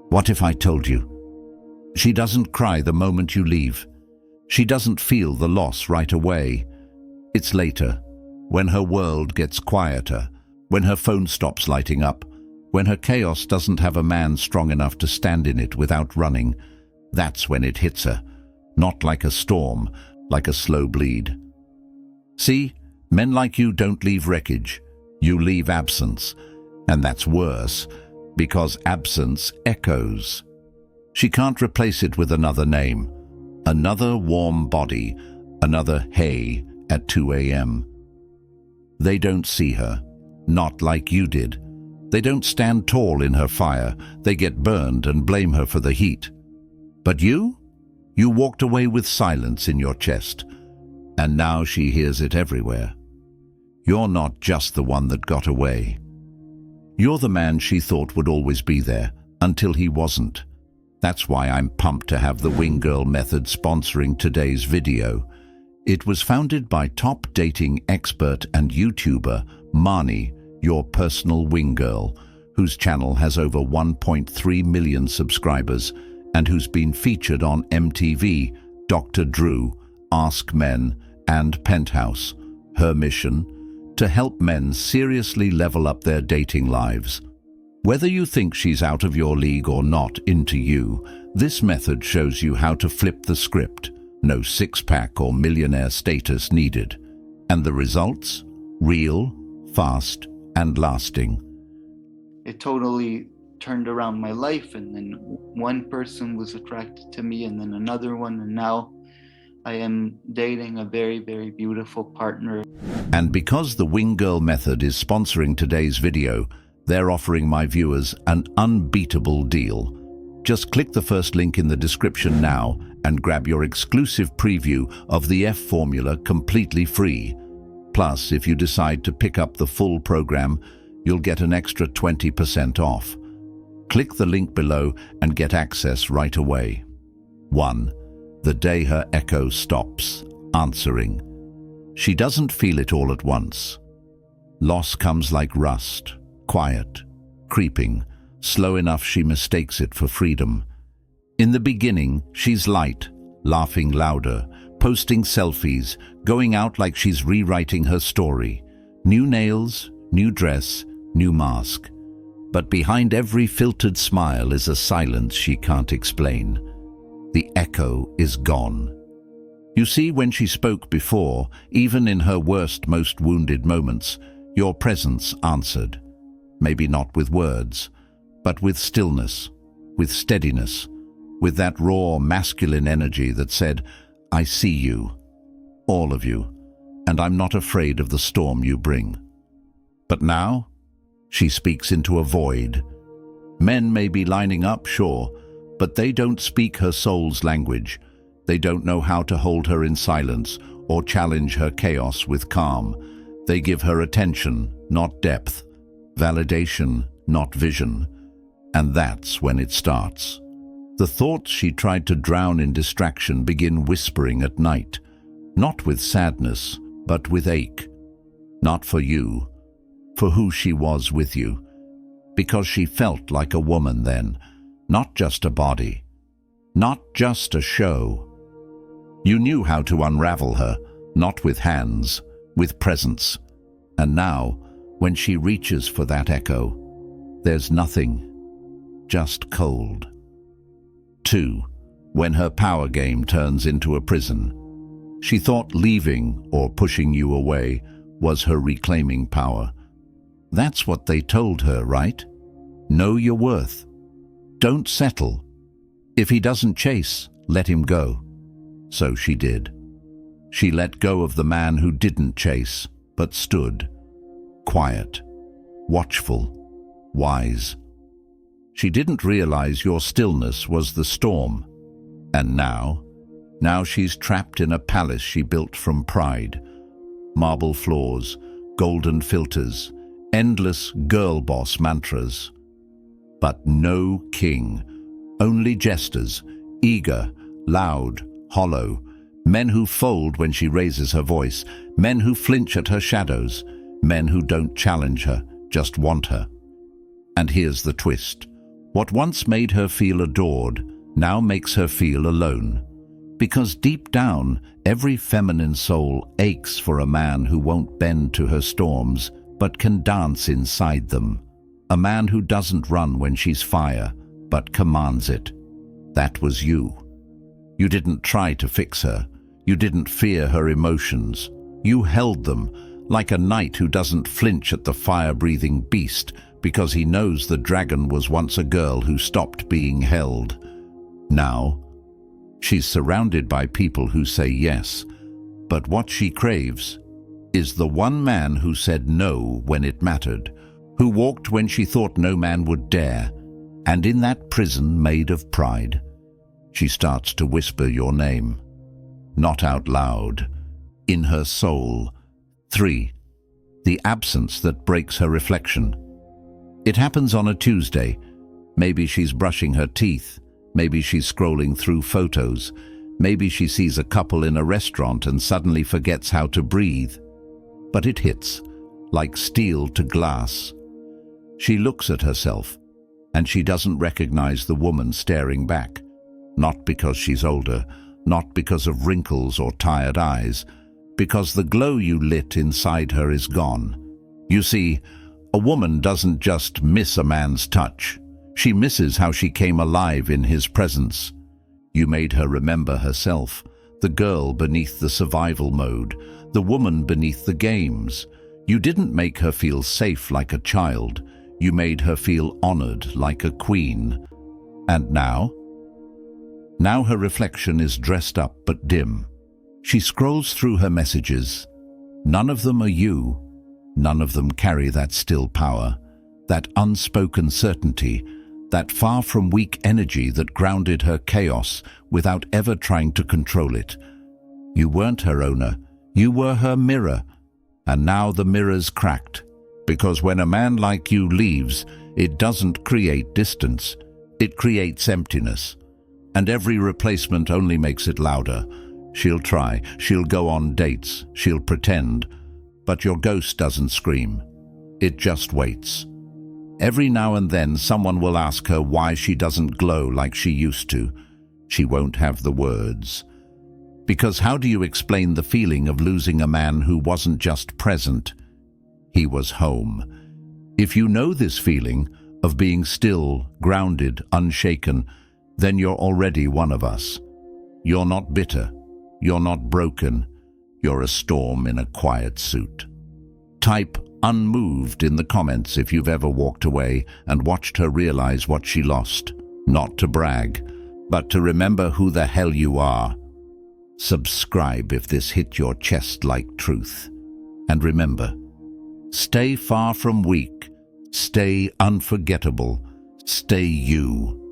What if I told you? She doesn't cry the moment you leave. She doesn't feel the loss right away. It's later, when her world gets quieter, when her phone stops lighting up, when her chaos doesn't have a man strong enough to stand in it without running. That's when it hits her, not like a storm, like a slow bleed. See, men like you don't leave wreckage. You leave absence, and that's worse, because absence echoes. She can't replace it with another name, another warm body, another hey at 2 a.m. They don't see her, not like you did. They don't stand tall in her fire. They get burned and blame her for the heat. But you walked away with silence in your chest, and now she hears it everywhere. You're not just the one that got away. You're the man she thought would always be there, until he wasn't. That's why I'm pumped to have the Wing Girl Method sponsoring today's video. It was founded by top dating expert and YouTuber Marnie, your personal wing girl, whose channel has over 1.3 million subscribers and who's been featured on MTV, Dr. Drew, Ask Men, and Penthouse. Her mission? To help men seriously level up their dating lives. Whether you think she's out of your league or not into you, this method shows you how to flip the script. No six-pack or millionaire status needed. And the results? Real, fast, and lasting. It totally turned around my life, and then one person was attracted to me and then another one, and now I am dating a very, very beautiful partner. And because the Wing Girl Method is sponsoring today's video, they're offering my viewers an unbeatable deal. Just click the first link in the description now and grab your exclusive preview of the F Formula completely free. Plus, if you decide to pick up the full program, you'll get an extra 20% off. Click the link below and get access right away. 1. The day her echo stops answering. She doesn't feel it all at once. Loss comes like rust, quiet, creeping, slow enough she mistakes it for freedom. In the beginning, she's light, laughing louder, posting selfies, going out like she's rewriting her story. New nails, new dress, new mask. But behind every filtered smile is a silence she can't explain. The echo is gone. You see, when she spoke before, even in her worst, most wounded moments, your presence answered. Maybe not with words, but with stillness, with steadiness, with that raw masculine energy that said, I see you, all of you, and I'm not afraid of the storm you bring. But now, she speaks into a void. Men may be lining up, sure, but they don't speak her soul's language. They don't know how to hold her in silence or challenge her chaos with calm. They give her attention, not depth, validation, not vision. And that's when it starts. The thoughts she tried to drown in distraction begin whispering at night, not with sadness, but with ache. Not for you, for who she was with you. Because she felt like a woman then, not just a body, not just a show. You knew how to unravel her, not with hands, with presence. And now, when she reaches for that echo, there's nothing, just cold. 2. When her power game turns into a prison. She thought leaving or pushing you away was her reclaiming power. That's what they told her, right? Know your worth. Don't settle. If he doesn't chase, let him go. So she did. She let go of the man who didn't chase, but stood, quiet, watchful, wise. She didn't realize your stillness was the storm. And now she's trapped in a palace she built from pride. Marble floors, golden filters, endless girl boss mantras. But no king, only jesters, eager, loud, hollow, men who fold when she raises her voice, men who flinch at her shadows, men who don't challenge her, just want her. And here's the twist. What once made her feel adored now makes her feel alone. Because deep down, every feminine soul aches for a man who won't bend to her storms, but can dance inside them. A man who doesn't run when she's fire, but commands it. That was you. You didn't try to fix her. You didn't fear her emotions. You held them, like a knight who doesn't flinch at the fire-breathing beast because he knows the dragon was once a girl who stopped being held. Now, she's surrounded by people who say yes, but what she craves is the one man who said no when it mattered, who walked when she thought no man would dare, and in that prison made of pride, she starts to whisper your name. Not out loud, in her soul. 3. The absence that breaks her reflection. It happens on a Tuesday. Maybe she's brushing her teeth. Maybe she's scrolling through photos. Maybe she sees a couple in a restaurant and suddenly forgets how to breathe. But it hits, like steel to glass. She looks at herself, and she doesn't recognize the woman staring back. Not because she's older, not because of wrinkles or tired eyes, because the glow you lit inside her is gone. You see, a woman doesn't just miss a man's touch. She misses how she came alive in his presence. You made her remember herself, the girl beneath the survival mode, the woman beneath the games. You didn't make her feel safe like a child. You made her feel honored like a queen. And now? Now her reflection is dressed up but dim. She scrolls through her messages. None of them are you. None of them carry that still power, that unspoken certainty, that far from weak energy that grounded her chaos without ever trying to control it. You weren't her owner. You were her mirror. And now the mirror's cracked. Because when a man like you leaves, it doesn't create distance. It creates emptiness. And every replacement only makes it louder. She'll try, she'll go on dates, she'll pretend, but your ghost doesn't scream. It just waits. Every now and then someone will ask her why she doesn't glow like she used to. She won't have the words. Because how do you explain the feeling of losing a man who wasn't just present? He was home. If you know this feeling of being still, grounded, unshaken, then you're already one of us. You're not bitter. You're not broken. You're a storm in a quiet suit. Type unmoved in the comments if you've ever walked away and watched her realize what she lost. Not to brag, but to remember who the hell you are. Subscribe if this hit your chest like truth. And remember, stay far from weak. Stay unforgettable. Stay you.